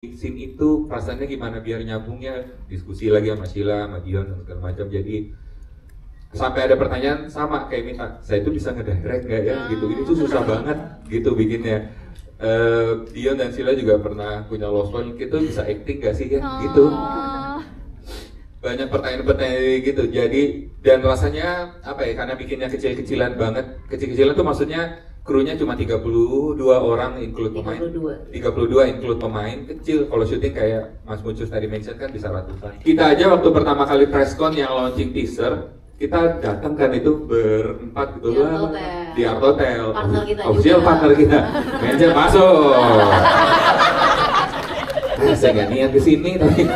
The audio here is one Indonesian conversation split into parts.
scene itu perasaannya gimana biar nyambungnya, diskusi lagi sama Sheila, sama Dion dan segala macam. Jadi sampai ada pertanyaan sama kayak minta, saya itu bisa ngedirect nggak ya gitu, ini tuh susah banget gitu bikinnya. Dion dan Sheila juga pernah punya Lost One, itu bisa acting nggak sih ya gitu. Banyak pertanyaan-pertanyaan gitu. Jadi dan rasanya apa ya, karena bikinnya kecil-kecilan banget. Kecil-kecilan tuh maksudnya krunya cuma 32 orang include pemain. 32 include pemain kecil. Kalau syuting kayak Mas Mucus tadi mention kan bisa ratusan. Kita aja waktu pertama kali presscon yang launching teaser, kita datang kan itu berempat gitu lah di Art Hotel. Official partner kita. Mention masuk. Saya nggak niat kesini tapi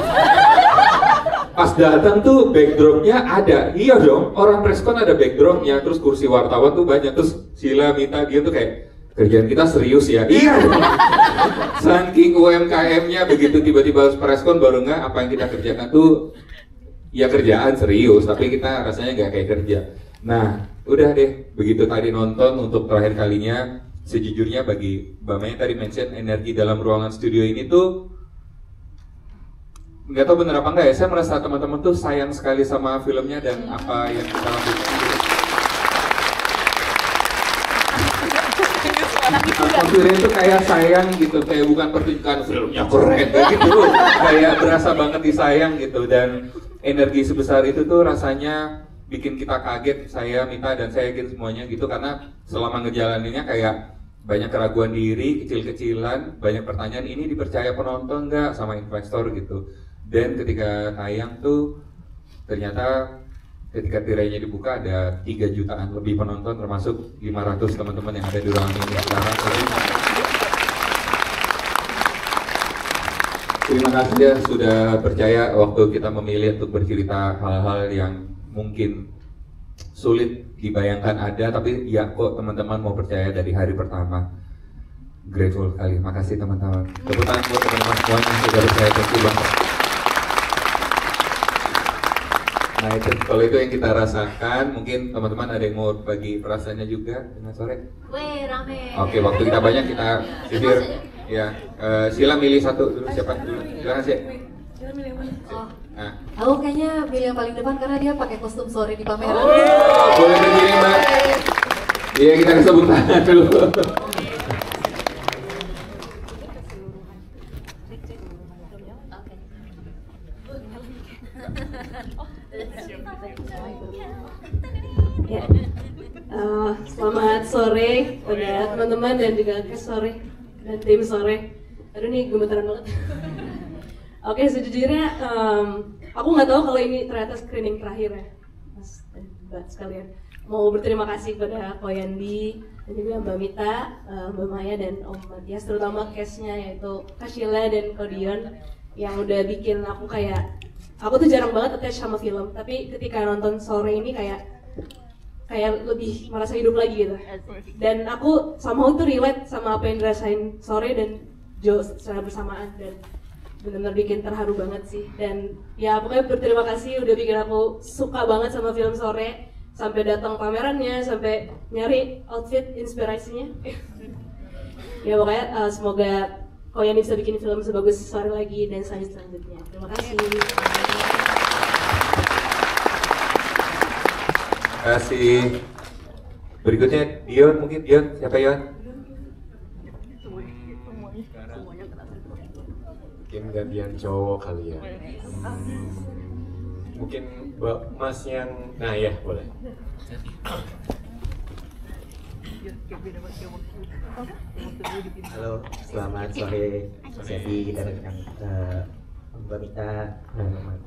pas datang tuh backdropnya ada, iya dong, orang preskon ada backdropnya, terus kursi wartawan tuh banyak, terus Sheila minta dia tuh kayak kerjaan kita serius ya, iya, saking UMKM-nya begitu tiba-tiba harus preskon baru nggak apa yang kita kerjakan tuh ya kerjaan serius, tapi kita rasanya nggak kayak kerja. Nah, udah deh, begitu tadi nonton untuk terakhir kalinya, sejujurnya bagi Mbak Maya tadi mention energi dalam ruangan studio ini tuh nggak tahu bener apa enggak ya, saya merasa teman-teman tuh sayang sekali sama filmnya dan apa yang kita lakukan gitu. Atmosfernya itu kayak sayang gitu, kayak bukan pertunjukan filmnya keren kayak gitu, kayak berasa banget disayang gitu. Dan energi sebesar itu tuh rasanya bikin kita kaget, saya, Mita, dan saya yakin semuanya gitu, karena selama ngejalaninnya kayak banyak keraguan diri, kecil-kecilan, banyak pertanyaan, ini dipercaya penonton nggak sama investor gitu. Dan ketika tayang tuh ternyata ketika tirainya dibuka ada 3 jutaan lebih penonton, termasuk 500 teman-teman yang ada di ruangan ini sekarang. Terima kasih ya sudah percaya waktu kita memilih untuk bercerita hal-hal yang mungkin sulit dibayangkan ada, tapi ya kok teman-teman mau percaya dari hari pertama. Grateful sekali, makasih teman-teman. Tepuk tangan buat teman-teman semuanya yang sudah percaya ke banget. Nah itu, kalau itu yang kita rasakan, mungkin teman-teman ada yang mau bagi perasaannya juga dengan sore? Weh, rame. Oke, waktu kita banyak kita sisir. Ya, Sheila milih satu dulu, siapa dulu? Silakan sih. Sheila milih yang mana? Oh. Nah. Aku kayaknya milih yang paling depan karena dia pakai kostum sore di pameran. Oh, boleh berdiri Mbak. Iya, kita kesebut tangan dulu. Ya. Selamat sore pada teman-teman dan juga ke sore dan tim sore. Aduh nih gemetaran banget. Oke, sejujurnya aku nggak tahu kalau ini ternyata screening terakhir ya, Mas dan Mbak sekalian. Mau berterima kasih kepada Ko Yandi dan juga Mbak Mita, Mbak Maya dan Om Matias, terutama cast-nya yaitu Kak Sheila dan Ko Dion yang udah bikin aku kayak, aku tuh jarang banget attach sama film, tapi ketika nonton sore ini kayak lebih merasa hidup lagi gitu. Dan aku somehow tuh relate sama apa yang dirasain sore dan Jo secara bersamaan, dan benar-benar bikin terharu banget sih. Dan ya pokoknya berterima kasih udah bikin aku suka banget sama film sore, sampai datang pamerannya, sampai nyari outfit inspirasinya. Ya pokoknya semoga Ko Yandi bisa bikin film sebagus sore lagi dan selanjutnya. Terima kasih. Terima kasih. Berikutnya Dion, mungkin Dion, siapa Dion? Mungkin gantian cowok kali ya. Mungkin Mas yang, nah ya boleh. Halo, selamat sore Mas Yandi dan rekan Mbak Mita dan teman.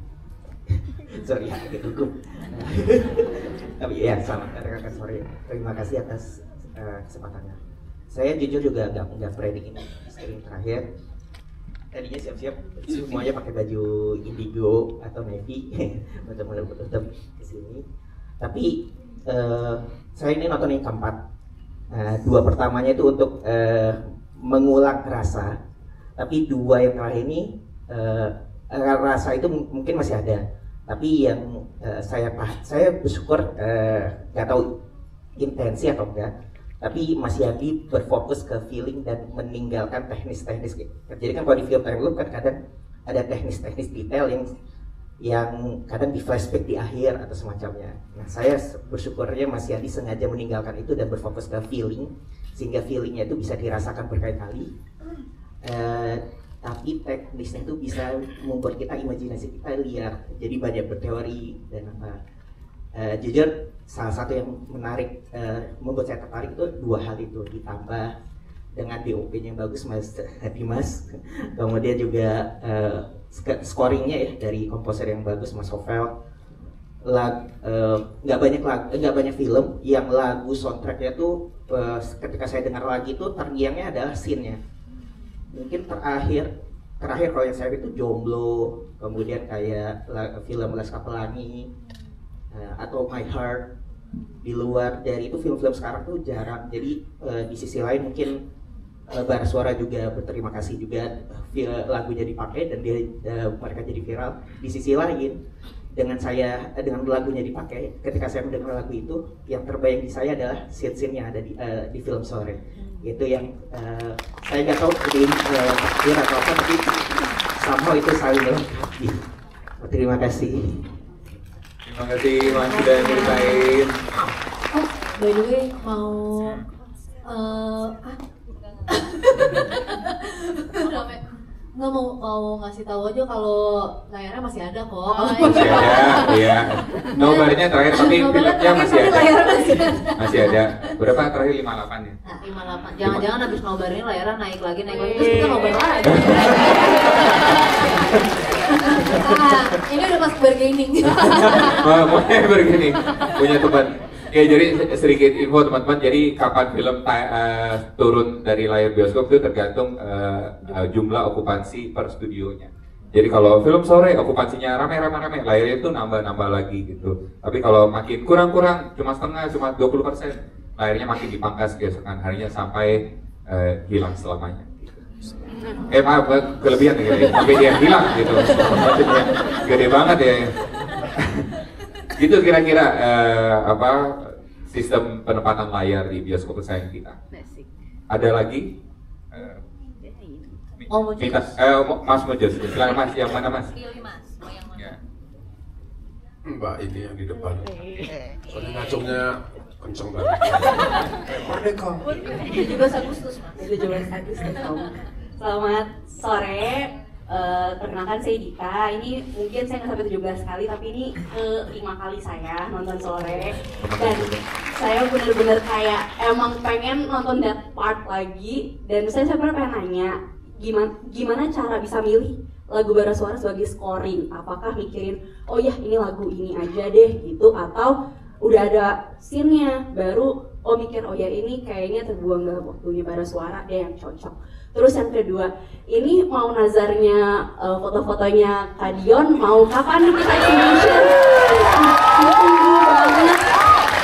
Sorry, agak gugup. Tapi ya, selamat rekan sore. Terima kasih atas kesempatannya. Saya jujur juga nggak prediksi ini screening terakhir. Tadinya siap-siap semuanya pakai baju indigo atau navy, macam-macam ke sini. Tapi saya ini nonton yang keempat. 2 pertamanya itu untuk mengulang rasa, tapi 2 yang terakhir ini rasa itu mungkin masih ada, tapi yang saya bersyukur nggak tahu intensi atau enggak, Tapi Mas Yandi berfokus ke feeling dan meninggalkan teknis-teknis. Jadi kan kalau di film time loop kan kadang ada teknis-teknis detail yang kadang di flashback di akhir atau semacamnya. Nah, saya bersyukurnya Mas Yandi sengaja meninggalkan itu dan berfokus ke feeling, sehingga feelingnya itu bisa dirasakan berkali-kali. Tapi teknisnya itu bisa membuat kita imajinasi kita liar, jadi banyak berteori dan apa. Jujur salah satu yang menarik, membuat saya tertarik itu dua hal itu, ditambah dengan DOP-nya yang bagus Mas Dimas, kemudian juga scoringnya ya dari komposer yang bagus Mas Hovel. Nggak banyak film yang lagu soundtracknya tuh ketika saya dengar lagi itu terngiangnya adalah scene-nya. Mungkin terakhir kalau yang saya itu Jomblo, kemudian kayak film Laskar Pelangi, atau My Heart. Di luar dari itu film-film sekarang tuh jarang. Jadi di sisi lain mungkin Bara Suara juga berterima kasih juga lagunya dipakai dan mereka jadi viral. Di sisi lain dengan lagunya dipakai, ketika saya mendengar lagu itu yang terbayang di saya adalah scene-scene yang ada di film Sore. Itu yang saya nggak tahu ini takdir atau apa, tapi somehow itu saling melengkapi. Terima kasih. Terima kasih Mas sudah ceritain. Oh, by the way mau nggak mau ngasih tahu aja kalau layarnya masih ada kok. Masih ada, iya. Nobarnya terakhir tapi filmnya masih ada. Masih ada. Berapa terakhir 58 ya? Nah, 58. Jangan-jangan habis nobar ini layarnya naik lagi terus kita nobar lagi. Nah, ini udah pas bargaining. Mau bargaining. Punya teman. Ya jadi sedikit info teman-teman, jadi kapan film turun dari layar bioskop itu tergantung jumlah okupansi per studionya. Jadi kalau film sore okupansinya rame, layarnya itu nambah lagi gitu. Tapi kalau makin kurang, cuma setengah, cuma 20%, layarnya makin dipangkas keesokan harinya sampai hilang selamanya. Maaf, kelebihan ya, sampai dia hilang gitu. Maksudnya gede banget ya. Gitu kira-kira sistem penempatan layar di bioskop kesayangan kita. Ada lagi? Minta, Mas Mujus, silakan Mas, yang mana Mas? Pilih Mas, mau yang mana? Ya. Mbak ini yang di depan. Soalnya ngacungnya kenceng banget. Merdeka. Itu juga Agustus Mas. Itu juga Agustus. Selamat sore. Perkenalkan saya Dika. Ini mungkin saya nggak sampai 17 kali, tapi ini ke 5 kali saya nonton sore. Dan saya bener-bener kayak emang pengen nonton that part lagi. Dan saya sebenarnya pengen nanya, gimana cara bisa milih lagu Bara Suara sebagai scoring? Apakah mikirin, oh ya ini lagu ini aja deh gitu, atau udah ada scene-nya baru mikir, oh ya ini kayaknya terbuang gak waktunya Bara Suara deh yang cocok. Terus yang kedua, ini mau nazarnya foto-fotonya Kak Dion, mau kapan nih kita exhibition? Tunggu banget,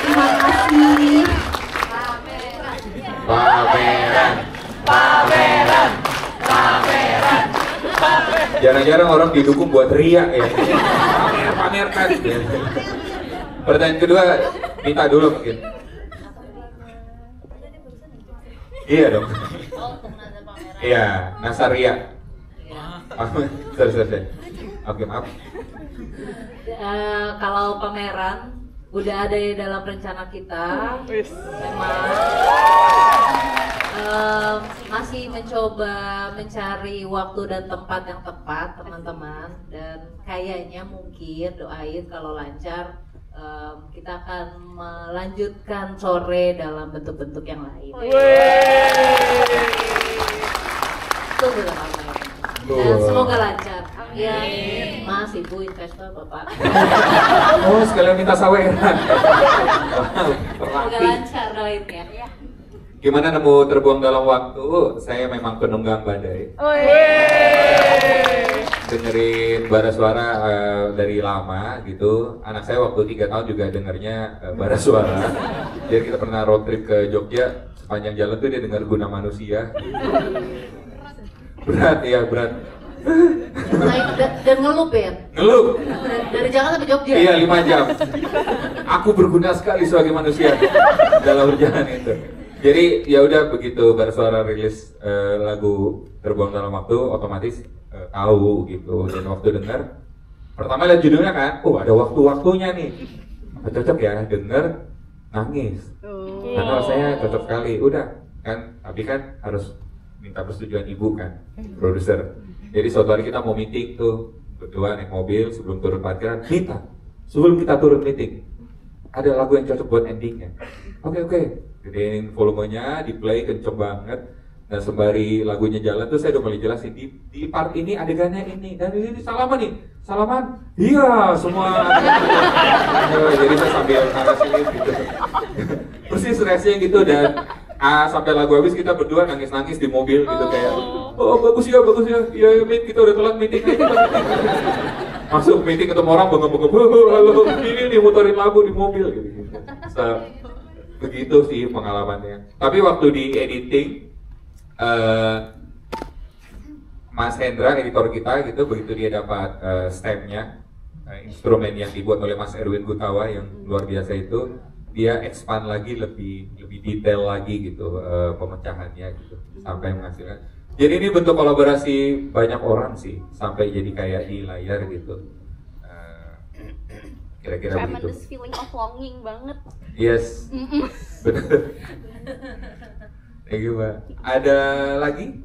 terima kasih. Pameran. Jarang-jarang orang didukung buat riak ya. Pamerkan. Pertanyaan kedua, minta dulu mungkin. Iya dong. Iya, Nasaria. Sorry. Oke, maaf. Kalau pameran udah ada di dalam rencana kita, memang masih mencoba mencari waktu dan tempat yang tepat teman-teman, dan kayaknya mungkin doain kalau lancar kita akan melanjutkan sore dalam bentuk-bentuk yang lain. Tunggu lah dan semoga lancar. Ya, Mas, Ibu, investor, Bapak. Oh, sekalian minta saweran. Semoga lancar doain ya. Gimana nemu terbuang dalam waktu? Saya memang penunggang badai. Dengerin Bara Suara dari lama gitu. Anak saya waktu 3 tahun juga dengernya Bara Suara. Jadi kita pernah road trip ke Jogja, sepanjang jalan tuh dia dengar Guna Manusia. Berat. Naik dan ngelup ya? Ngelup? Dari Jakarta ke Jogja? Iya, 5 jam. Aku berguna sekali sebagai manusia dalam perjalanan itu. Jadi ya udah begitu Bersuara rilis lagu Terbuang Dalam Waktu, otomatis tahu gitu. Dan waktu dengar, pertama lihat judulnya kan, ada waktu-waktunya nih, apa cocok ya, denger nangis. Karena rasanya cocok sekali, udah kan. Tapi kan harus minta persetujuan ibu kan, produser. Jadi suatu hari kita mau meeting tuh, berdua naik mobil sebelum turun parkiran, Mita, sebelum kita turun meeting, ada lagu yang cocok buat endingnya. Oke. Gedein volumenya, di play kenceng banget. Dan sembari lagunya jalan tuh saya udah mulai jelasin di part ini adegannya ini, dan ini salaman nih, salaman, iya semua. Jadi saya sambil narasi gitu. Persis reaksinya gitu, dan sampai lagu habis kita berdua nangis-nangis di mobil gitu kayak, bagus ya, iya Mit, kita udah telat meeting. Masuk meeting ketemu orang bengong-bengong, halo, ini nih muterin lagu di mobil gitu. Begitu sih pengalamannya. Tapi waktu di editing, Mas Hendra, editor kita gitu, begitu dia dapat stemnya, instrumen yang dibuat oleh Mas Erwin Gutawa yang luar biasa itu, dia expand lagi lebih detail lagi gitu pemecahannya gitu sampai menghasilkan. Jadi ini bentuk kolaborasi banyak orang sih sampai jadi kayak di layar gitu. Kira-kira begitu. Tremendous feeling of longing banget. Yes. Benar. Thank you, Mbak. Ada lagi?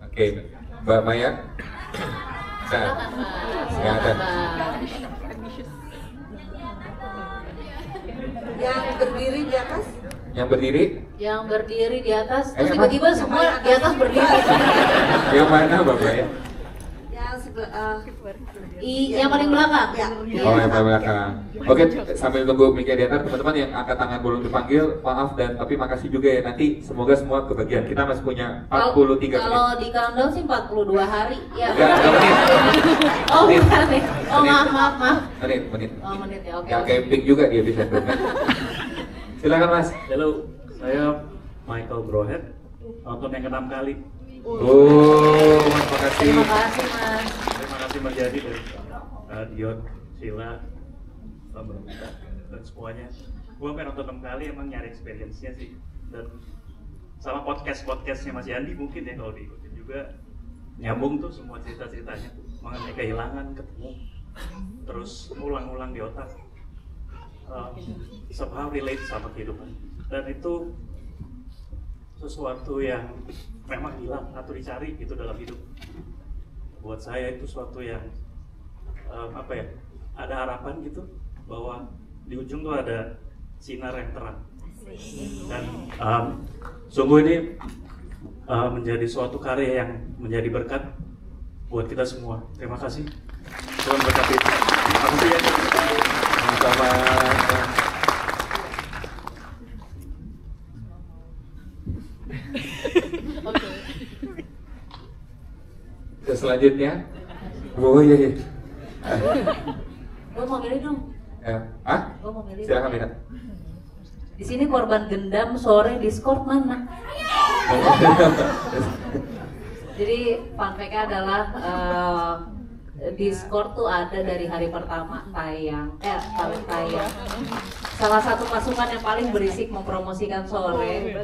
Oke, Mbak Maya. Nah, silakan. Yang berdiri di atas? Yang berdiri? Yang berdiri di atas, terus tiba-tiba semua di atas berdiri. Yang mana, Mbak Maya? Yang sebelah Yang paling belakang. Ya. Oh, yang paling belakang. Oke, sambil tunggu mic-nya diantar, teman-teman yang angkat tangan belum dipanggil, maaf dan tapi makasih juga ya. Nanti semoga semua kebagian. Kita masih punya 43 menit. Kalau di countdown sih 42 hari. Ya. Enggak, menit. Oh, Menit. bukan nih. Oh, Menit. maaf. Menit. Oh, menit ya. Oke. Ya, camping juga dia bisa berenang. Silakan Mas. Halo, saya Michael Brohead, nonton yang ke-6 kali. Oh, terima kasih. Terima kasih, Mas. Terima kasih Mas Jadi dan Dion, Sheila, Mbak Mita, dan semuanya. Gue pengen nonton 6 kali, emang nyari experience-nya sih. Dan sama podcastnya Mas Yandi mungkin ya kalau diikutin juga nyambung tuh semua cerita-ceritanya mengenai kehilangan, ketemu, terus ulang-ulang di otak. Somehow relate sama kehidupan. Dan itu sesuatu yang memang hilang atau dicari gitu dalam hidup. Buat saya itu sesuatu yang ada harapan gitu bahwa di ujung tuh ada sinar yang terang. Dan sungguh ini menjadi suatu karya yang menjadi berkat buat kita semua. Terima kasih. Tuhan berkati. Terima kasih ya. Sama-sama. Selanjutnya, oh iya. Gue mau milih dong. Gue mau milih. Silakan Mina. Di sini korban gendam sore Discord mana? Jadi fun fact-nya adalah Discord tuh ada dari hari pertama tayang. Salah satu pasukan yang paling berisik mempromosikan sore.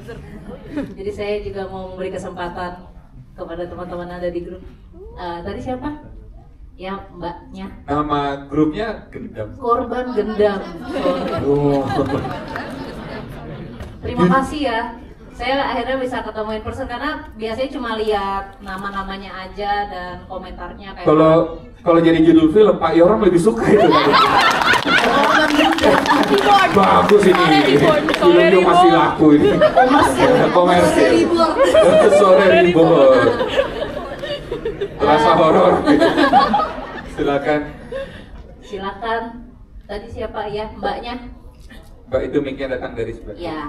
Jadi saya juga mau memberi kesempatan kepada teman-teman ada di grup. Tadi siapa? Ya, mbaknya. Nama grupnya Gendam. Korban gendam sore. Oh. Terima kasih ya. Saya akhirnya bisa ketemu in person karena biasanya cuma lihat nama-namanya aja dan komentarnya kayak. Kalau jadi judul film Pak Yoram lebih suka itu. Bagus ini. Filmnya masih laku ini. Komersil. Sore Ribor. Rasa horor. Silakan. Tadi siapa ya mbaknya? Mbak itu mic-nya datang dari sebelah. Ya.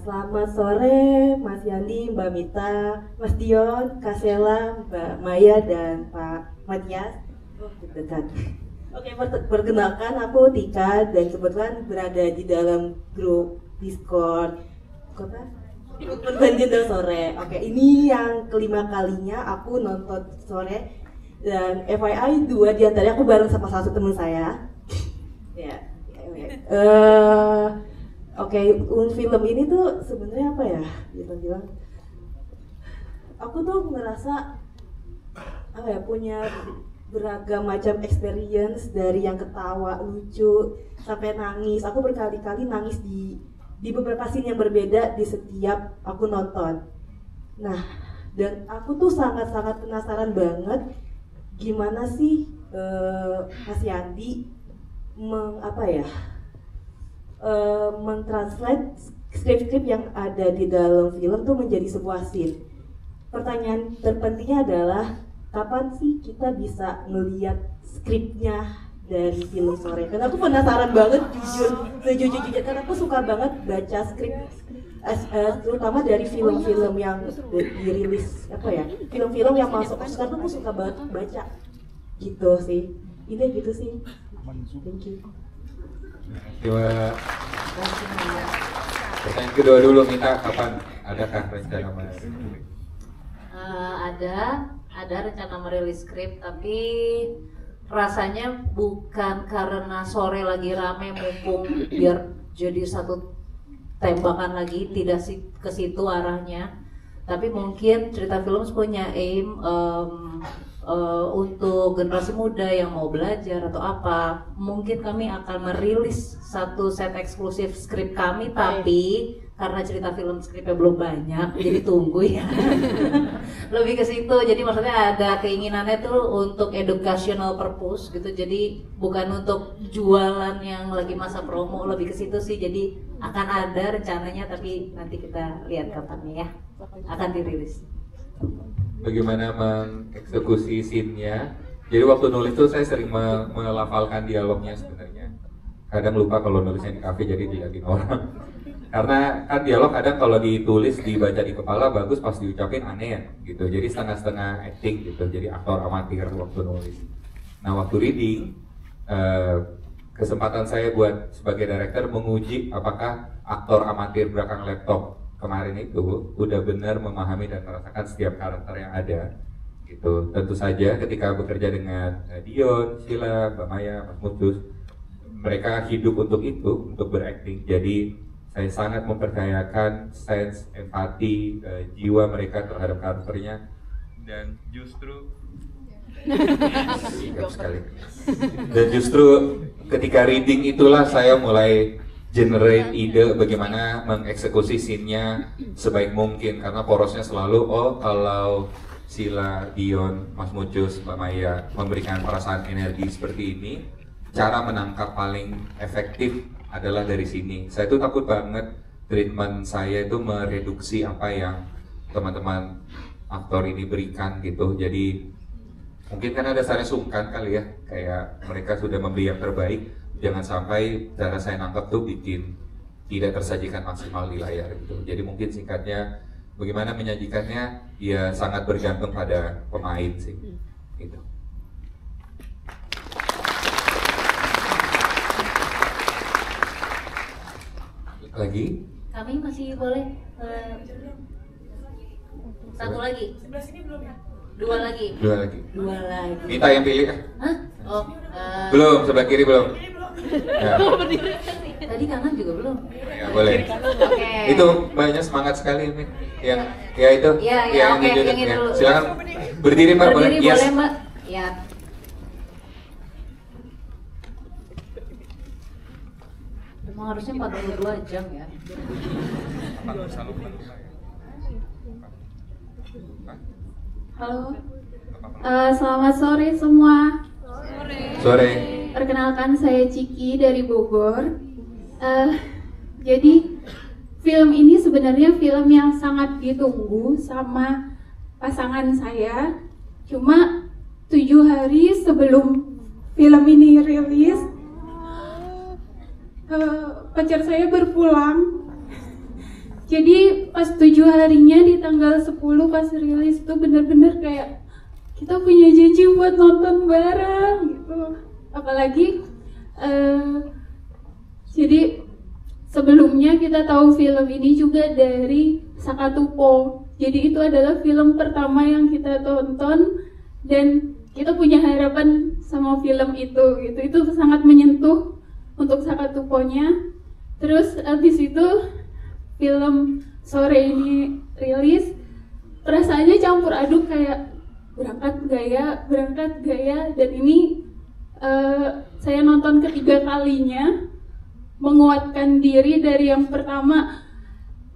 Selamat sore Mas Yandi, Mbak Mita, Mas Dion, Kak Sela, Mbak Maya, dan Pak Matias. Dekat. Oke, perkenalkan aku Tika dan kebetulan berada di dalam grup Discord Korban Gendam Sore. Oke, ini yang kelima kalinya aku nonton sore dan FYI 2 diantaranya aku bareng sama salah satu teman saya. Ya. Oke, film ini tuh sebenarnya apa ya? Gitu bilang. Aku tuh ngerasa apa ya, punya beragam macam experience, dari yang ketawa, lucu, sampai nangis. Aku berkali-kali nangis di beberapa scene yang berbeda di setiap aku nonton. Nah, dan aku tuh sangat-sangat penasaran banget gimana sih Mas Yandi mentranslate skrip-skrip yang ada di dalam film tuh menjadi sebuah scene. Pertanyaan terpentingnya adalah kapan sih kita bisa ngelihat skripnya dari film Sore? Karena aku penasaran banget, sejujurnya karena aku suka banget baca skrip, terutama dari film-film yang dirilis film-film yang masuk Oscar tuh aku suka banget baca gitu sih. Ini gitu sih. Thank you. Coba pertanyaan kedua dulu, Mita, kapan adakah rencana ada rencana merilis skrip, tapi rasanya bukan karena Sore lagi rame mumpung biar jadi satu tembakan lagi, tidak sih ke situ arahnya. Tapi mungkin Cerita Film punya aim untuk generasi muda yang mau belajar atau apa, mungkin kami akan merilis satu set eksklusif skrip kami, tapi karena Cerita Film skripnya belum banyak, jadi tunggu ya. Lebih ke situ, jadi maksudnya ada keinginannya tuh untuk educational purpose gitu, jadi bukan untuk jualan yang lagi masa promo, lebih ke situ sih. Jadi akan ada rencananya, tapi nanti kita lihat kapannya ya, akan dirilis. Bagaimana mengeksekusi scene-nya? Jadi waktu nulis tuh saya sering melafalkan dialognya sebenarnya. Kadang lupa kalau nulisnya di kafe jadi dilihatin orang. Karena kan dialog kadang kalau ditulis dibaca di kepala bagus, pas diucapin aneh ya gitu. Jadi setengah-setengah acting gitu. Jadi aktor amatir waktu nulis. Nah waktu reading, kesempatan saya buat sebagai director menguji apakah aktor amatir belakang laptop kemarin itu udah benar memahami dan merasakan setiap karakter yang ada gitu. Tentu saja ketika bekerja dengan Dion, Sheila, Mbak Maya, Mas Mucus, mereka hidup untuk itu, untuk berakting. Jadi saya sangat mempercayakan sense, empati, jiwa mereka terhadap karakternya. Dan justru Dan justru ketika reading itulah saya mulai generate ide bagaimana mengeksekusi scene-nya sebaik mungkin, karena porosnya selalu kalau Sheila, Dion, Mas Mucus, Mbak Maya memberikan perasaan energi seperti ini, cara menangkap paling efektif adalah dari sini. Saya tuh takut banget treatment saya itu mereduksi apa yang teman-teman aktor ini berikan gitu. Jadi mungkin kan ada saya sungkan kali ya, kayak mereka sudah memberi yang terbaik. Jangan sampai cara saya nangkep tuh bikin tidak tersajikan maksimal di layar gitu. Jadi mungkin singkatnya bagaimana menyajikannya ya sangat bergantung pada pemain sih gitu. Lagi? Kami masih boleh satu lagi. Sebelah sini belum ya? Dua lagi. Dua lagi. Minta yang pilih kan? Hah? Oh, belum, sebelah kiri belum. Ya. Tadi kanan juga belum. Ya, boleh. Oke. Itu banyak semangat sekali, Min. Yang ya itu. Ya, oke, yang ini dulu. Silakan berdiri, Mbak. Berdiri Boleh, boleh, Mbak. Ya. Memang harusnya 42 jam ya. Halo, selamat sore semua. Sore. Perkenalkan, saya Ciki dari Bogor. Jadi film ini sebenarnya film yang sangat ditunggu sama pasangan saya. Cuma 7 hari sebelum film ini rilis, pacar saya berpulang. Jadi pas 7 harinya di tanggal 10 pas rilis tuh bener-bener kayak kita punya janji buat nonton bareng gitu. Apalagi jadi sebelumnya kita tahu film ini juga dari Sakatupo. Jadi itu adalah film pertama yang kita tonton dan kita punya harapan sama film itu gitu. Itu sangat menyentuh untuk Sakatuponya. Terus abis itu film Sore ini rilis, perasaannya campur aduk kayak berangkat gaya, dan ini saya nonton ketiga kalinya, menguatkan diri dari yang pertama,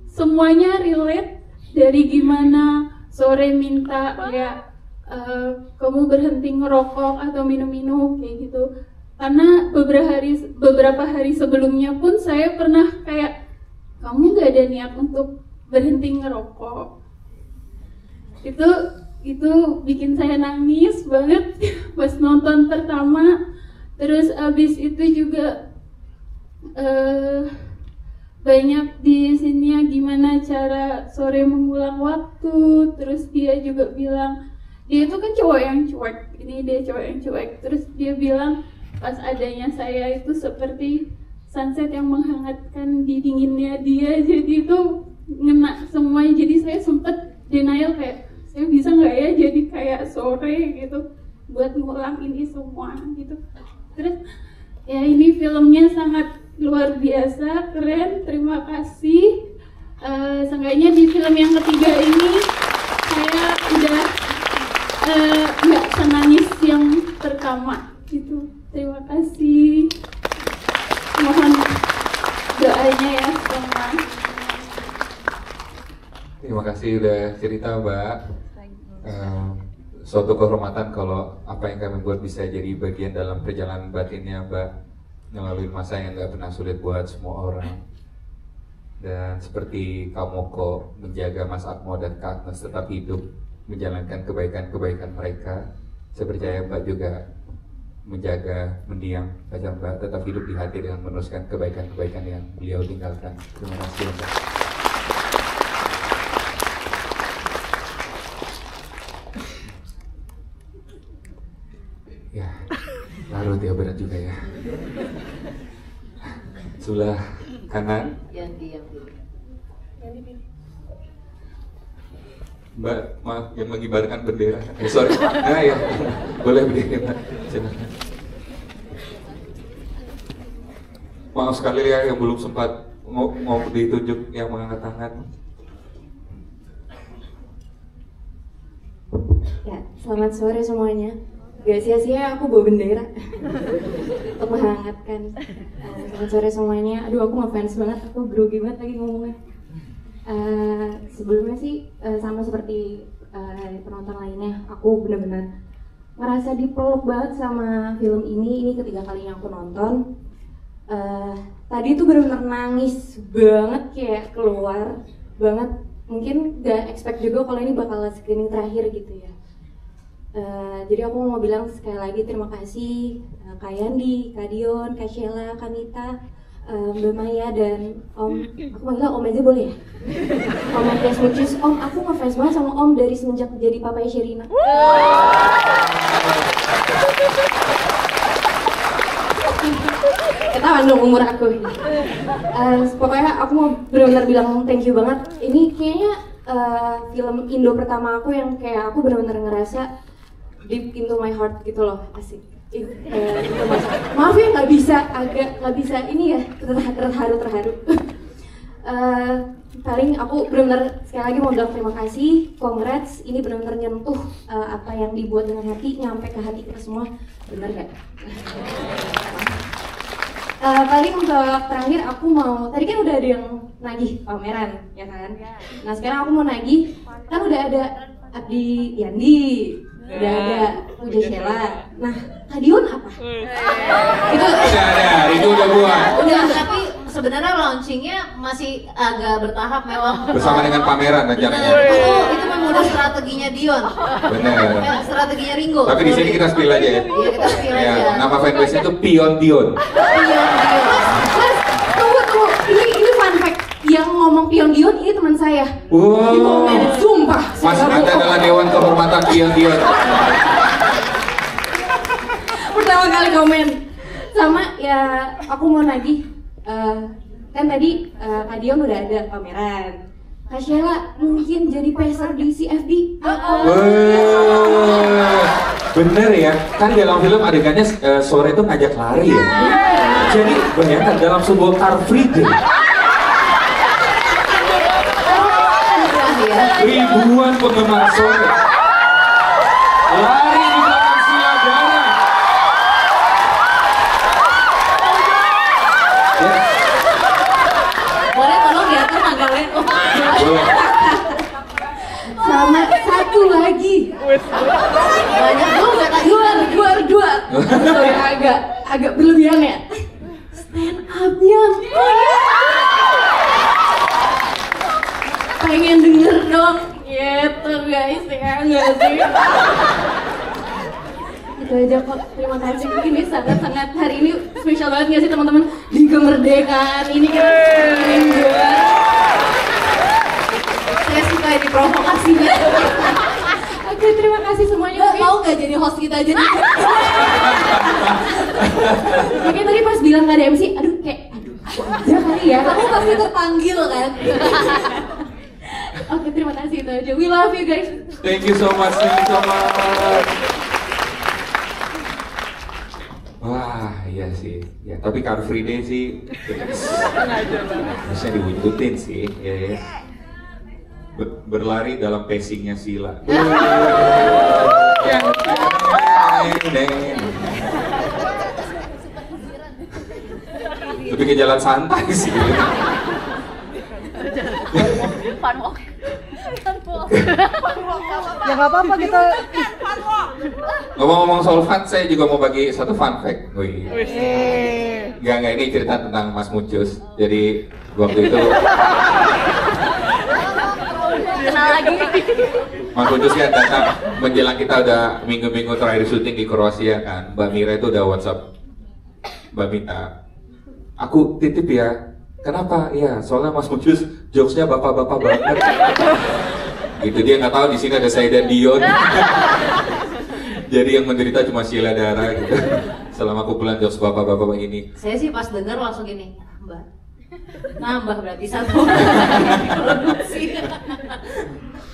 semuanya relate, dari gimana Sore minta kayak kamu berhenti ngerokok atau minum-minum kayak gitu. Karena beberapa hari sebelumnya pun saya pernah kayak, kamu gak ada niat untuk berhenti ngerokok. Itu bikin saya nangis banget pas nonton pertama. Terus abis itu juga banyak di sini gimana cara Sore mengulang waktu. Terus dia juga bilang, dia itu kan cowok yang cuek, ini dia cowok yang cuek. Terus dia bilang, pas adanya saya itu seperti sunset yang menghangatkan di dinginnya dia. Jadi itu ngena semuanya. Jadi saya sempet denial kayak, saya bisa nggak ya jadi kayak Sore gitu buat ngulang ini semua gitu. Terus ya ini filmnya sangat luar biasa, keren, terima kasih. Seenggaknya di film yang ketiga ini saya udah nggak senangis yang pertama gitu. Terima kasih. Mohon doanya ya semua. Terima kasih udah cerita, Mbak. Suatu kehormatan kalau apa yang kami buat bisa jadi bagian dalam perjalanan batinnya Mbak, melalui masa yang gak pernah sulit buat semua orang. Dan seperti Kamoko menjaga Mas Atmo dan Kak Agnes tetap hidup menjalankan kebaikan-kebaikan mereka, saya percaya Mbak juga menjaga mendiang pacar Mbak tetap hidup di hati dengan meneruskan kebaikan-kebaikan yang beliau tinggalkan. Terima kasih Mbak. Ya, larut ya, berat juga ya. Sebelah kanan. Yang diam. Mbak, maaf yang mengibarkan bendera. Sorry. Nah ya, boleh berdiri Mbak. Silakan. Maaf sekali ya yang belum sempat mau ditunjuk yang mengangkat tangan. Ya, selamat sore semuanya. Gak sia-sia aku bawa bendera untuk menghangatkan. Selamat sore semuanya. Aduh, aku ngefans banget, aku grogi banget lagi ngomongnya. Sebelumnya sih sama seperti penonton lainnya, aku benar-benar ngerasa dipeluk banget sama film ini. Ini ketiga kalinya aku nonton. Tadi tuh benar-benar nangis banget, kayak keluar banget. Mungkin gak expect juga kalau ini bakal screening terakhir gitu ya. Jadi aku mau bilang sekali lagi terima kasih Kak Yandi, Kak Dion, Kak Sheila, Kak Mita, Mbak Maya, dan Om. Aku panggil Om aja boleh ya? Om Matias Mucis. Om, aku ngefans banget sama Om dari semenjak jadi papanya Sherina. Ketahuan dong umur aku. Pokoknya aku mau benar-benar bilang thank you banget. Ini kayaknya film Indo pertama aku yang kayak aku benar-benar ngerasa deep into my heart gitu loh, asik. Maaf ya nggak bisa ini ya, terharu. Paling aku benar-benar sekali lagi mau bilang terima kasih, congrats. Ini benar-benar nyentuh apa yang dibuat dengan hati, nyampe ke hati kita semua, bener gak? Paling untuk terakhir aku mau, tadi kan udah ada yang nagih pameran, ya kan? Nah sekarang aku mau nagih, kan udah ada Abdi Yandi, udah ada Puja Sheila. Nah, Kadion apa? Itu itu udah buat. Udah, tapi sebenarnya launchingnya masih agak bertahap memang. Bersama dengan pameran rencananya. Itu memang udah strateginya Dion. Benar. Strateginya Ringo. Tapi di sini kita spill aja ya. Iya, kita spill aja. Ya, nama fanbase-nya itu Pion Dion. Mas, tunggu. Ini fun fact. Yang ngomong Pion Dion ini teman saya. Wow. Di komen, sumpah. Mas, Anda adalah Dewan Kehormatan Pion Dion. Pertama kali komen. Sama ya, aku mau nagih. Kan tadi Kak Dion udah ada pameran. Kak Sheila mungkin jadi peser di CFD. Bener ya, kan dalam film adegannya Sore itu ngajak lari ya. Jadi bayangkan dalam sebuah Car Free Day ribuan penggemar sore lari di belakang Sheila Dara. Boleh tolong diatur tanggalnya. Sama satu lagi. Banyak juga tadi. Dua. Sorry, agak berlebihan ya. Stand up-nya. Pengen denger dong gitu guys ya nggak sih? Itu aja kok, terima kasih. Ini sangat-sangat hari ini spesial banget nggak sih teman-teman? Di kemerdekaan ini kita keren banget. Saya suka diprovokasinya. Oke, terima kasih semuanya. Mau nggak jadi host kita aja nih? Oke, tadi pas bilang nggak ada MC, aduh aja kali ya. Kamu pasti terpanggil kan? Oke, terima kasih itu aja. We love you guys. Thank you so much. Wah, iya sih. Ya, tapi Car Free Day sih harusnya diwujudin sih. Ya. Berlari dalam pacingnya Sheila. Lebih ke jalan santai sih. Ya nggak apa-apa kita. Ngomong-ngomong soal fun, saya juga mau bagi satu fun fact. Wih. Enggak, ini cerita tentang Mas Mucus. Jadi waktu itu Kenal lagi. Mas Mucus kan datang menjelang kita udah minggu-minggu terakhir syuting di Kroasia kan. Mbak Mira itu udah WhatsApp Mbak Mita. Aku titip ya. Kenapa? Iya, soalnya Mas Mucus jokesnya bapak-bapak banget. Gitu, dia nggak tahu di sini ada saya dan Dion. Jadi yang menderita cuma Sheila Dara gitu. Selama kumpulan jokes bapak-bapak ini. Saya sih pas denger langsung gini, nambah berarti satu.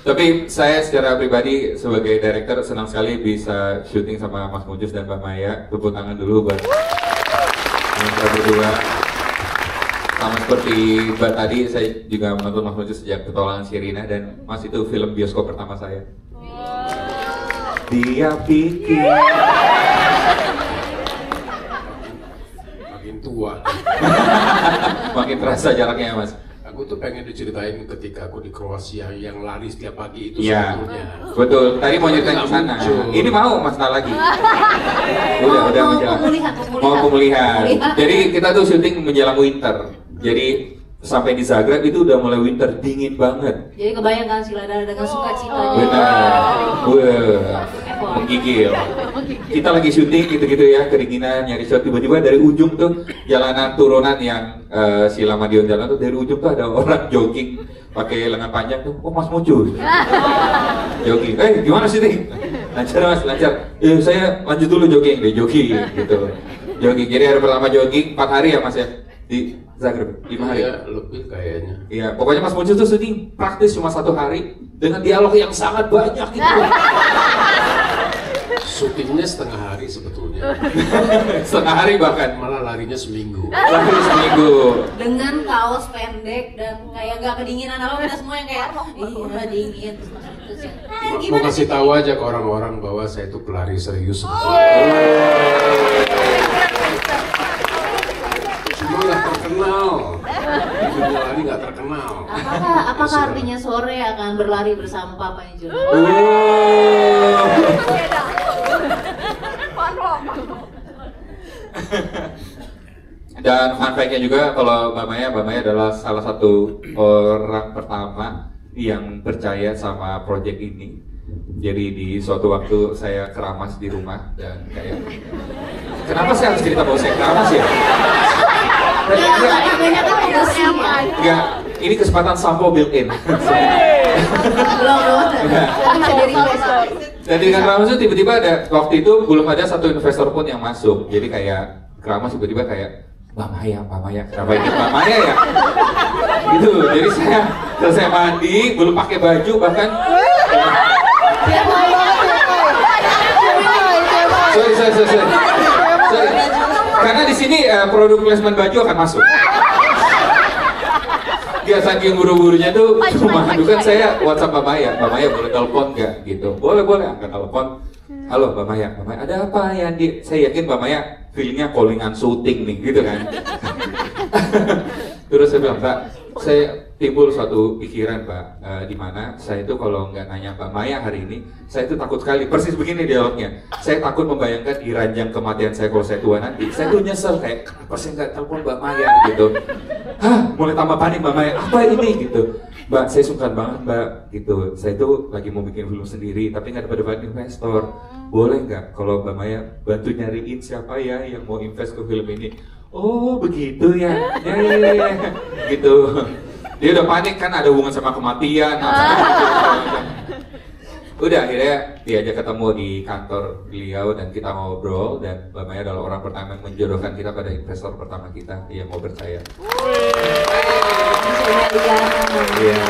Tapi saya secara pribadi sebagai director senang sekali bisa syuting sama Mas Mucus dan Mbak Maya. Tepuk tangan dulu buat kita berdua. Sama seperti Mbak tadi, saya juga menonton Mas Mucus sejak Petualangan Sirina, dan Mas itu film bioskop pertama saya. Dia pikir makin tua. Makin terasa jaraknya Mas. Aku tuh pengen diceritain ketika aku di Kroasia yang lari setiap pagi itu Iya, sebetulnya. betul. Tadi mau nyeritain ke sana. Ini mau Mas lagi. Udah menjelang. Mau pemulihan. Jadi kita tuh syuting menjelang winter. Jadi sampai di Zagreb itu udah mulai winter, dingin banget. Jadi kebayangkan Sheila Dara dengan sukacitanya. Benar. Menggigil. Kita lagi syuting gitu-gitu ya, kedinginan, nyari shot, tiba-tiba dari ujung tuh jalanan turunan yang Sheila Madion jalan tuh, dari ujung tuh ada orang jogging pakai lengan panjang tuh. Oh, Mas Mucus. Jogging. Gimana sih nih? Lancar Mas, lancar. Saya lanjut dulu jogging deh, jogging gitu. Jogging. Jadi hari pertama jogging 4 hari ya Mas ya di Zagreb, 5 hari. Iya, lebih kayaknya. Iya, pokoknya Mas Mucus tuh syuting praktis cuma 1 hari dengan dialog yang sangat banyak gitu. Syutingnya setengah hari sebetulnya. Setengah hari bahkan. Malah larinya seminggu. Lari seminggu. Dengan kaos pendek dan kayak gak kedinginan apa, kita semua yang kayak iya dingin. Terus Mau kasih tahu aja ke orang-orang bahwa saya itu pelari serius sebetulnya. Cuma nggak terkenal. Di dunia lari nggak terkenal. Apakah artinya sore akan berlari bersama Papa Jun? Dan fun fact-nya juga kalau Mbak Maya adalah salah satu orang pertama yang percaya sama proyek ini. Jadi di suatu waktu saya keramas di rumah dan kayak, kenapa saya harus cerita bahwa saya keramas ya? Enggak, ini kesempatan sampo built-in. Dan di keramas itu tiba-tiba ada, waktu itu belum ada satu investor pun yang masuk. Jadi kayak keramas tiba-tiba kayak, Mbak Maya, kenapa ini Mbak Maya ya? Gitu, jadi saya selesai mandi, belum pakai baju bahkan. Sorry. Karena di sini ini produk placement baju akan masuk. Ya saking buru-burunya tuh cuma kan saya WhatsApp Mbak Maya boleh telepon nggak gitu? Boleh angkat telepon. Halo Mbak Maya ada apa ya Andi? Saya yakin Mbak Maya feelingnya callingan syuting nih gitu kan. Terus saya bilang Mbak, saya timbul suatu pikiran Mbak, di mana saya itu kalau nggak nanya Mbak Maya hari ini, saya itu takut sekali, persis begini dialognya. Saya takut membayangkan di ranjang kematian saya kalau saya tua nanti, saya tuh nyesel kayak kenapa saya nggak telepon Mbak Maya gitu. Hah, mulai tambah panik Mbak Maya, apa ini gitu. Mbak, saya sungkan banget Mbak gitu. Saya itu lagi mau bikin film sendiri, tapi nggak dapat investor. Boleh nggak kalau Mbak Maya bantu nyariin siapa ya yang mau invest ke film ini? Oh begitu ya, ya. Gitu. Dia udah panik kan ada hubungan sama kematian. Udah akhirnya diajak ketemu di kantor beliau dan kita ngobrol dan Mbak Maya adalah orang pertama yang menjodohkan kita pada investor pertama kita yang mau percaya. Iya,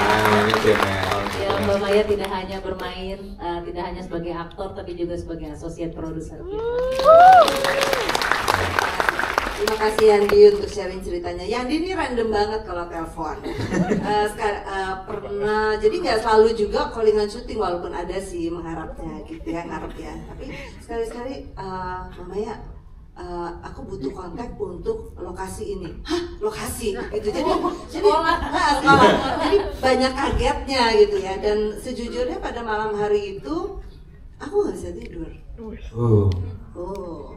ini Cemel. Ya, Mbak Maya tidak hanya bermain, tidak hanya sebagai aktor tapi juga sebagai asosiat produser. Terima kasih Yandi untuk sharing ceritanya. Yandi ini random banget kalau telepon. Pernah, jadi nggak selalu juga callingan syuting walaupun ada sih mengharapnya gitu ya, ngarep ya. Tapi sekali-sekali Mama ya, aku butuh kontak untuk lokasi ini. Hah, lokasi gitu. Jadi sekolah. Jadi banyak kagetnya gitu ya. Dan sejujurnya pada malam hari itu aku nggak bisa tidur. Oh.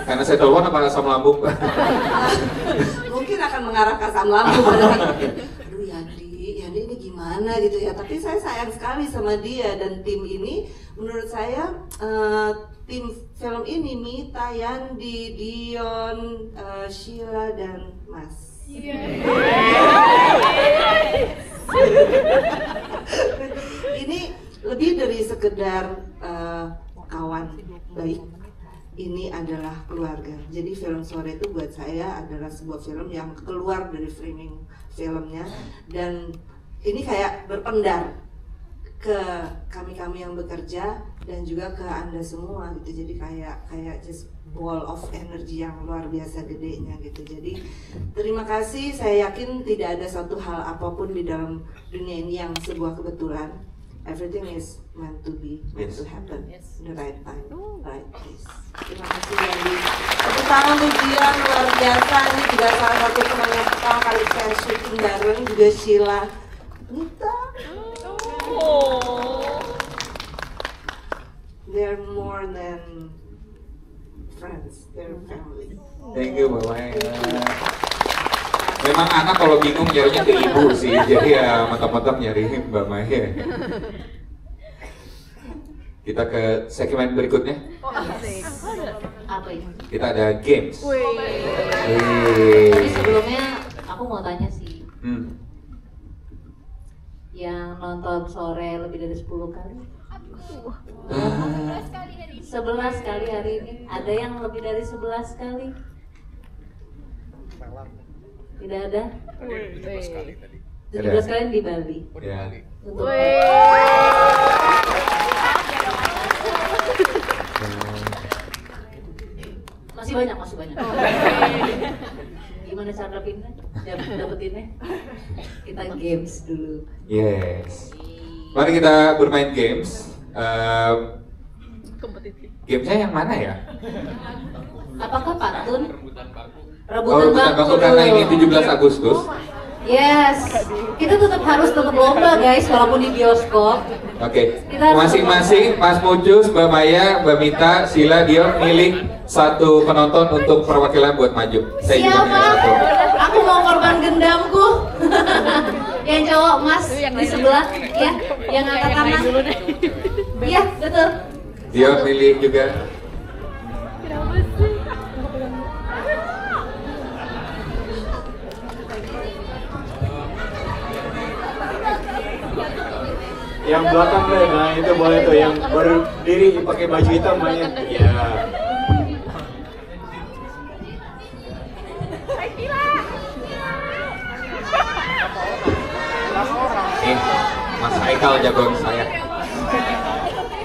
Karena saya telepon apa asam lambung? Mungkin akan mengarah ke asam lambung. Aduh Yandi ini gimana gitu ya. Tapi saya sayang sekali sama dia dan tim ini. Menurut saya tim film ini Mita, Yandi, Dion, Sheila dan Mas. Ini lebih dari sekedar kawan baik, ini adalah keluarga. Jadi film Sore itu buat saya adalah sebuah film yang keluar dari framing filmnya dan ini kayak berpendar ke kami-kami yang bekerja dan juga ke Anda semua gitu. Jadi kayak just ball of energy yang luar biasa gedenya gitu. Jadi terima kasih, saya yakin tidak ada satu hal apapun di dalam dunia ini yang sebuah kebetulan. Everything is meant to be, meant to happen, in the right time, right place. Terima kasih Yandi. Tepuk tangan untuk dia, luar biasa. Ini juga salah satu teman yang pertama kali saya syuting bareng, juga Sheila. Nita. They're more than friends, they're family. Thank you Mbak Maya. Memang anak kalau bingung nyarinya ke ibu sih, jadi ya mantap-mantap nyari Mbak Maya. Kita ke segmen berikutnya. Apa ini? Kita ada games. Tapi sebelumnya aku mau tanya sih. Yang nonton Sore lebih dari 10 kali? 11 kali hari ini. Ada yang lebih dari 11 kali? Tidak ada? 17 kali di Bali. Ya. Untuk masih banyak. Gimana cara dapetinnya? Kita games dulu. Yes. Mari kita bermain games. Gamesnya yang mana ya? Apakah pantun? Rebutan bangku karena ini 17 Agustus. Yes, kita harus tetap lomba guys, walaupun di bioskop. Oke, masing-masing Mas Mucus, Mbak Maya, Mbak Mita, Sheila, Dion milih satu penonton untuk perwakilan buat maju. Saya juga milih satu. Aku mau korban gendamku. Yang cowok Mas di sebelah, ya, yang angkat tangan. Iya, betul. Dion milih juga. Yang belakang deh, nah itu boleh tuh yang berdiri pakai baju hitam banyak. Iya. Mas Haikal jagoan saya.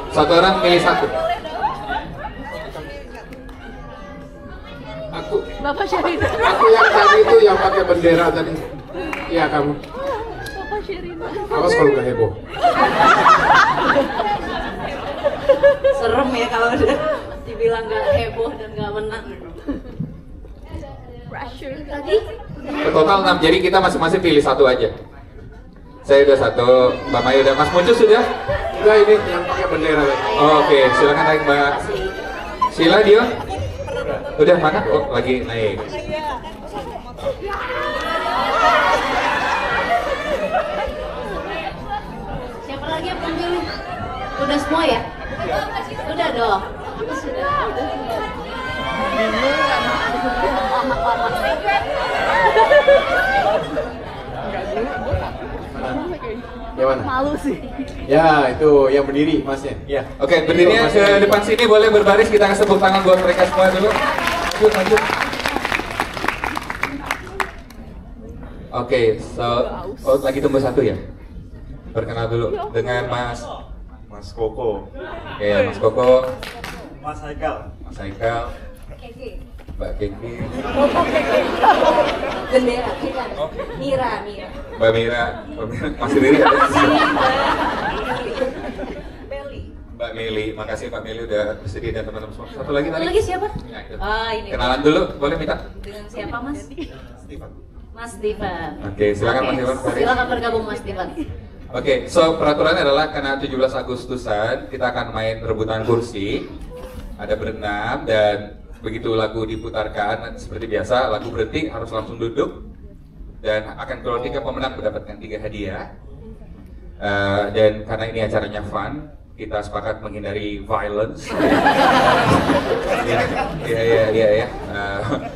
Satu orang milih satu. Bapak Sherina. Aku yang tadi itu yang pakai bendera tadi. Iya kamu. Bapak Sherina. Awas kalau nggak heboh. Serem ya kalau udah dibilang nggak heboh dan nggak menang. Pressure Tadi Total 6, jadi kita masing-masing pilih satu aja. Saya udah satu, Mbak Maya udah, Mas Muncul sudah? Enggak, ini yang pakai bendera. Oke, silakan naik Mbak Sila, Dio. Udah mana? Oh, lagi naik. Siapa lagi yang belum pilih? Udah semua ya? Udah dong. Sudah. Yang mana? Malu sih. Ya, itu yang berdiri masnya. Ya. Oke, berdirinya ke depan sini, boleh berbaris, kita kasih tepuk tangan buat mereka semua dulu. Lanjut, lanjut. Oke, lagi tunggu satu ya? Perkenal dulu dengan Mas Koko. Oke, Mas Koko, Mas Haikal. Mas Haikal, Mbak Keki, bendera kita. Mira. Mbak Mira, masih diri ada di sini. Mbak Meli, makasih Mbak Meli udah bersedia dan teman-teman semua. Satu lagi tadi. Satu lagi siapa? Ya, itu. Ini. Kenalan dulu, boleh minta? Dengan siapa Mas? Stefan. Mas Stefan. Oke, silakan Mas Stefan. Silakan bergabung Mas Stefan. Oke, so peraturannya adalah karena 17 Agustusan kita akan main rebutan kursi. Ada berenam dan begitu lagu diputarkan seperti biasa, lagu berhenti harus langsung duduk dan akan keluar 3 pemenang mendapatkan 3 hadiah. Dan karena ini acaranya fun, kita sepakat menghindari violence.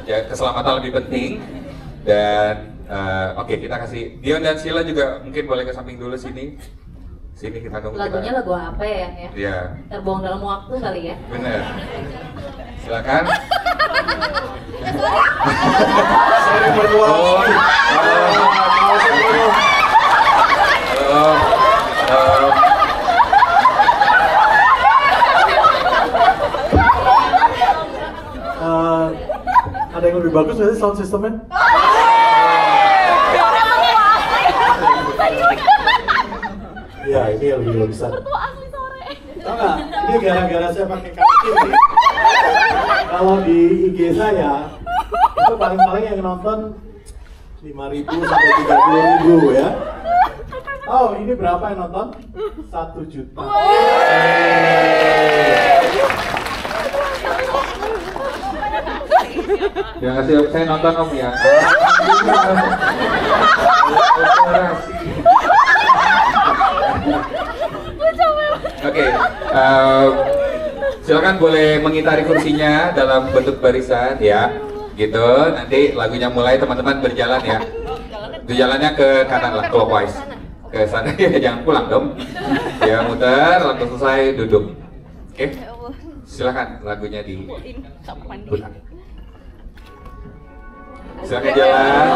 Ya, keselamatan lebih penting. Dan oke, kita kasih Dion dan Sheila juga mungkin boleh ke samping dulu sini. Sini kita tunggu. Lagunya lagu apa ya? Iya. Terbuang dalam waktu kali ya? Bener. Silakan. Sering berdua. Ada yang lebih bagus nggak sih sound systemnya? Ya, ini yang lebih besar. Tahu nggak? Ini gara-gara saya pakai kaki nih. Kalau di IG saya itu paling-paling yang nonton 5.000 sampai 30.000 ya. Oh, ini berapa yang nonton? 1 juta. Terima kasih, saya nonton Om ya. Oke, silakan boleh mengitari kursinya dalam bentuk barisan ya, gitu. Nanti lagunya mulai, teman-teman berjalan ya. Itu jalannya ke kanan lah, clockwise. Ke sana ya, jangan pulang dong. Ya muter, langsung selesai duduk. Oke, silakan lagunya diputar. Silakan jalan.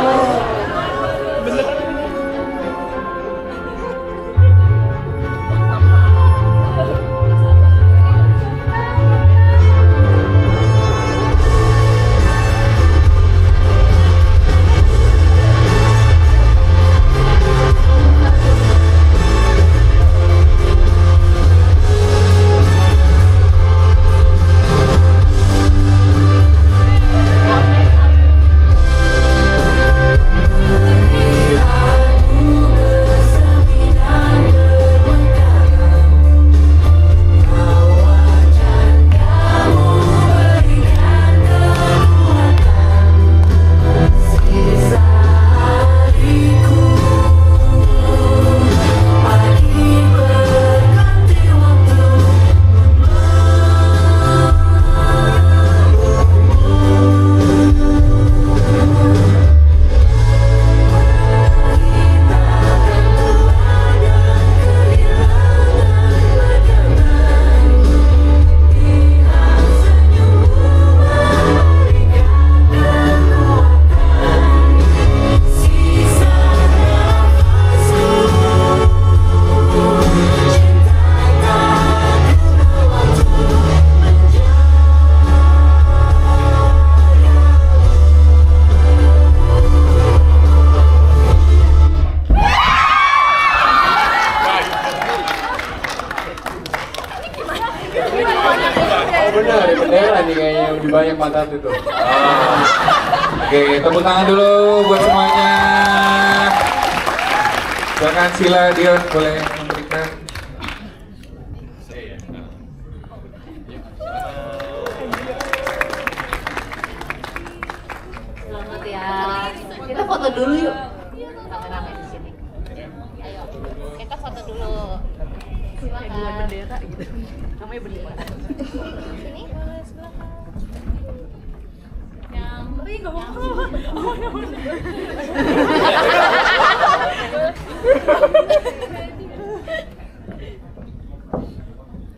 benar, bendera nih kayaknya yang di banyak pantat itu. Oke, tepuk tangan dulu buat semuanya. Silakan Sila, Dion boleh memberikan. Selamat ya. Kita foto dulu yuk. Rame-rame di sini. Ayo, kita foto dulu. Silakan. Dua bendera gitu. Namanya bendera. Sini.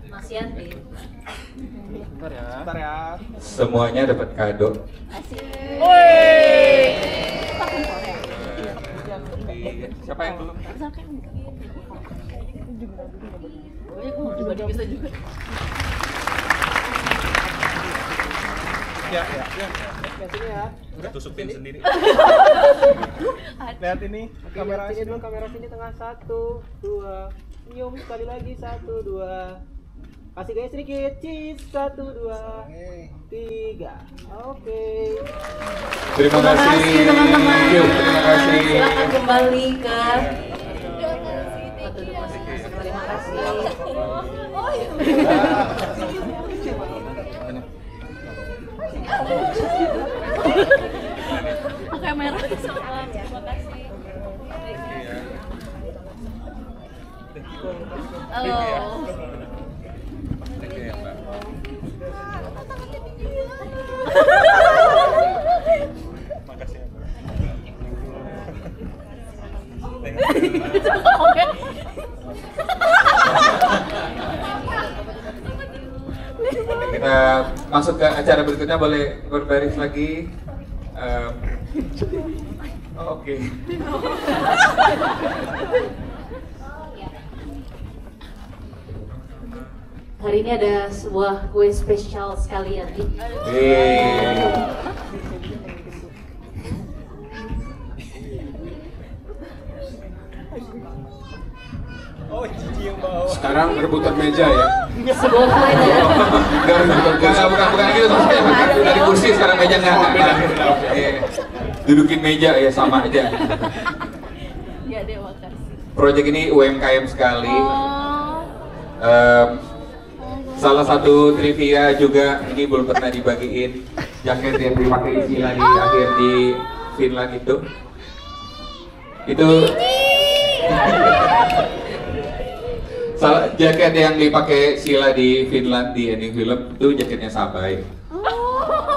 Mas Yanti. Bentar ya. Semuanya dapat kado. Siapa yang belum? Bisa juga. Ya. Lihat sini ya. Udah tusupin sendiri. Lihat ini. Kamera sini dulu, kamera sini tengah. 1, 2. Senyum sekali lagi. 1, 2. Kasih gaya sedikit. Cheese. 1, 2, 3. Oke. Terima kasih teman-teman. Terima kasih. Silakan kembali ke. Terima kasih. Kamera. Terima kasih. Halo. Makasih ya, Mbak. Kita masuk ke acara berikutnya, boleh berbaris lagi. Oke. Hari ini ada sebuah kue spesial sekali Yanti. Oh, Cici yang bawa. Sekarang rebutan meja ya. Sebuah kue Bukan gitu maksudnya. Dari kursi sekarang meja nggak. Dudukin meja ya sama aja. Ya deh, makasih. Proyek ini UMKM sekali. Salah satu trivia juga, ini belum pernah dibagiin jaket yang dipakai Sila di akhir di Finland itu salah jaket yang dipakai Sila di Finland di ending film itu jaketnya Sabai.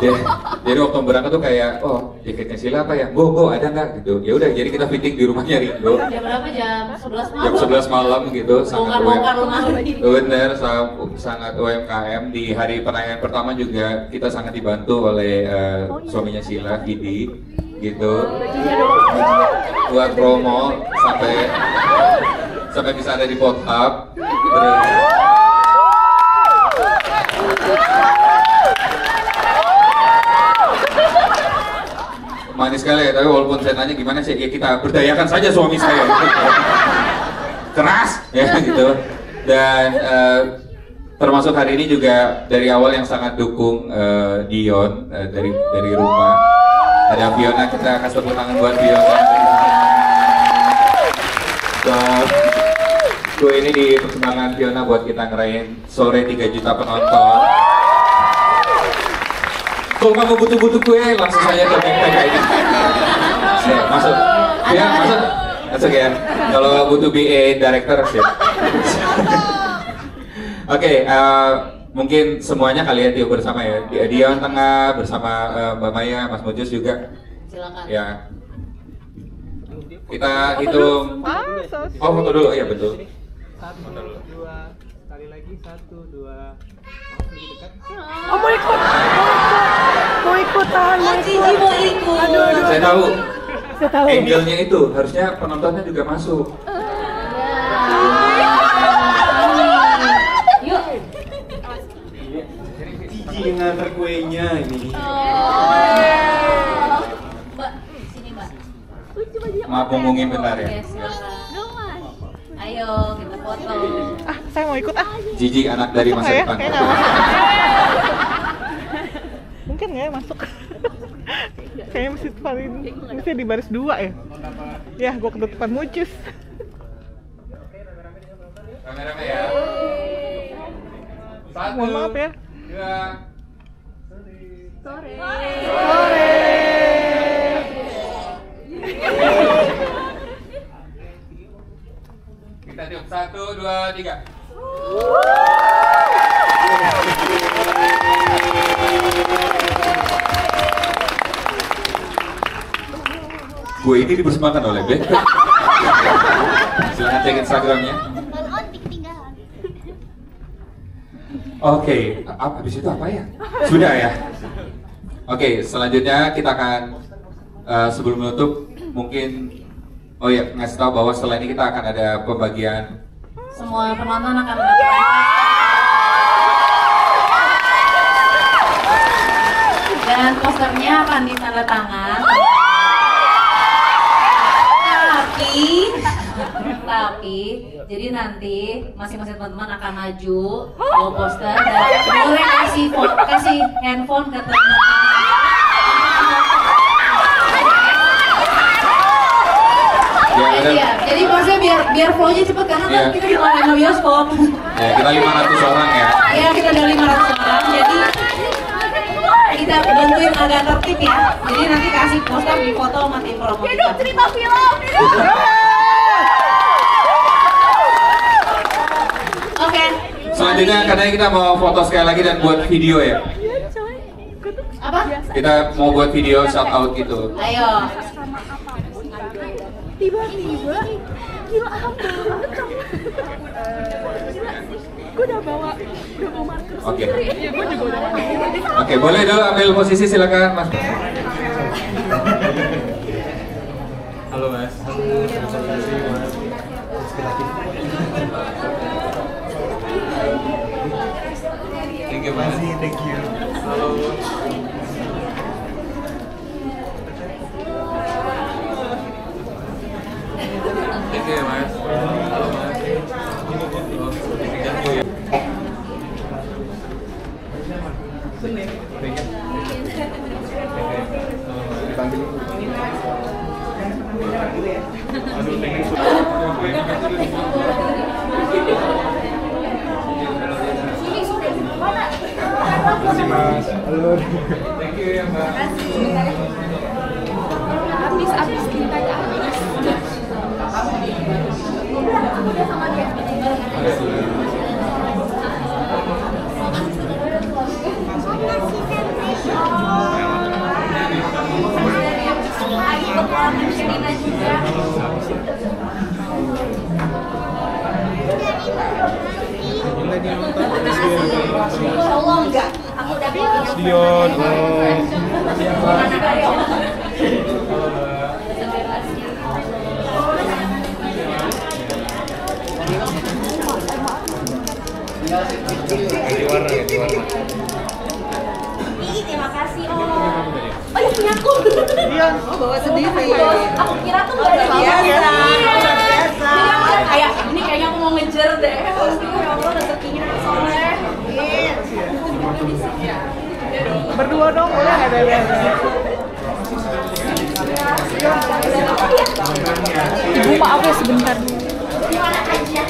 Jadi waktu berangkat tuh kayak, oh jaketnya Sila apa ya? Go ada nggak gitu? Ya udah, jadi kita fitting di rumahnya Ringo. Jam berapa? Jam 11 malam. Jam 11 malam gitu, Bongkar rumah. Bener, sangat UMKM. Di hari penayangan pertama juga kita sangat dibantu oleh suaminya Sila, Vidi, gitu. Buat promo sampai bisa ada di Pornhub. Manis sekali ya, tapi walaupun saya tanya gimana sih, ya kita berdayakan saja suami saya. Keras ya gitu. Dan termasuk hari ini juga dari awal yang sangat dukung Dion dari rumah. Ada Fiona, kita kasih tepuk tangan buat Fiona. Kue ini di persembahan Fiona buat kita ngerayain sore 3 juta penonton. Kalau kamu butuh kue, langsung saja ke PK ini. Masuk. Ya, masuk ya. Kalau butuh BA director, ya. Oke, mungkin semuanya kalian yuk bersama ya. Dion tengah bersama Mbak Maya, Mas Mujus juga. Silakan. Ya. Kita hitung. Oh, foto dulu, ya betul. 1, 2, sekali lagi 1, 2. Lebih dekat. Oh, mau ikutan. Cici mau ikut. Aduh. Saya tahu. Saya tahu. Angle-nya itu harusnya penontonnya juga masuk. Yuk. Cici yang nganter kuenya ini. Mbak, sini Mbak. Maaf ngomongin bentar ya. Oke, silakan. Ayo kita foto. Saya mau ikut Jijik anak dari masa depan. Kayaknya ya masuk. Kayaknya mesti di baris 2 ya. Ya, gue ketutupan mucus. Kamera ya. 1, Mohon maaf ya. 2. Sore. Kita tiup 1, 2, 3. Gue ini dipersembahkan oleh Bek. Silahkan cek Instagramnya. Oke, habis itu apa ya? Sudah ya? Oke, selanjutnya kita akan sebelum menutup mungkin ngasih tahu bahwa setelah ini kita akan ada pembagian. Semua penonton akan mendapatkan dan posternya akan ditandatangan. Tapi jadi nanti masing-masing teman-teman akan maju bawa poster dan boleh kasih handphone ke teman-teman. Iya, jadi maksudnya biar flow-nya cepet karena kan kita cuma 5 bioskop. Ya, kita 500 orang ya. Iya, kita udah 500 orang. Jadi kita bantuin agak tertib ya. Jadi nanti kasih poster di foto sama tim promo kita. Cerita film. Oke. Selanjutnya katanya kita mau foto sekali lagi dan buat video ya. Apa? Kita mau buat video shout out gitu. Ayo. Tiba-tiba gila banget gue udah bawa marker sendiri. Iya, gue juga udah bawa. Oke, boleh dulu ambil posisi silakan Mas. Halo Mas. Terima kasih Mas. Thank you Mas. Thank you. Halo. Thank you Mas. Halo Mas. Terima kasih Mas. Halo. Thank you ya Mbak. Abis kita ya abis. Aku udah sama dia. Insya Allah enggak. Aku udah Dion. Terima kasih Om. Oh ya punya aku. Dion, bawa sendiri. Aku kira tuh nggak ada biasa. Kayak ini kayaknya aku mau ngejar deh. Ya Allah rezekinya soleh. Berdua dong, boleh nggak ada Ibu maaf ya sebentar. Gimana aja?